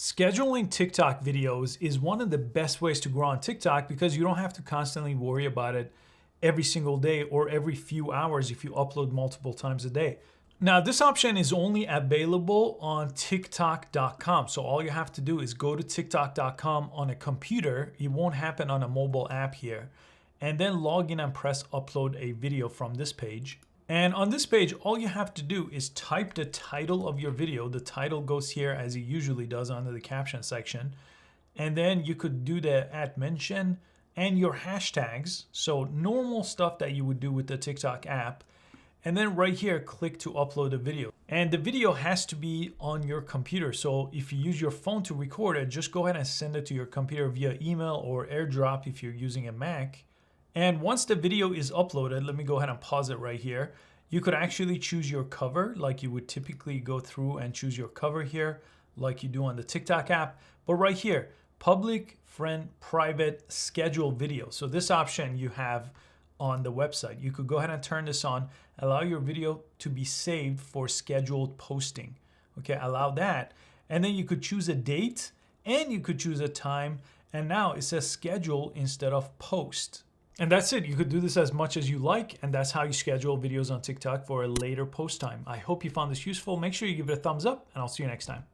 Scheduling TikTok videos is one of the best ways to grow on TikTok because you don't have to constantly worry about it every single day or every few hours if you upload multiple times a day. Now, this option is only available on TikTok.com. So all you have to do is go to TikTok.com on a computer. It won't happen on a mobile app here. And then log in and press upload a video from this page. And on this page, all you have to do is type the title of your video. The title goes here as it usually does under the caption section. And then you could do the @mention and your hashtags. So normal stuff that you would do with the TikTok app. And then right here, click to upload a video. And the video has to be on your computer. So if you use your phone to record it, just go ahead and send it to your computer via email or AirDrop if you're using a Mac. And once the video is uploaded, let me go ahead and pause it right here. You could actually choose your cover like you would typically go through and choose your cover here like you do on the TikTok app. But right here, public, friend, private, schedule video. So this option you have on the website. You could go ahead and turn this on, allow your video to be saved for scheduled posting. Okay, allow that. And then you could choose a date and you could choose a time. And now it says schedule instead of post. And that's it. You could do this as much as you like, and that's how you schedule videos on TikTok for a later post time. I hope you found this useful. Make sure you give it a thumbs up, and I'll see you next time.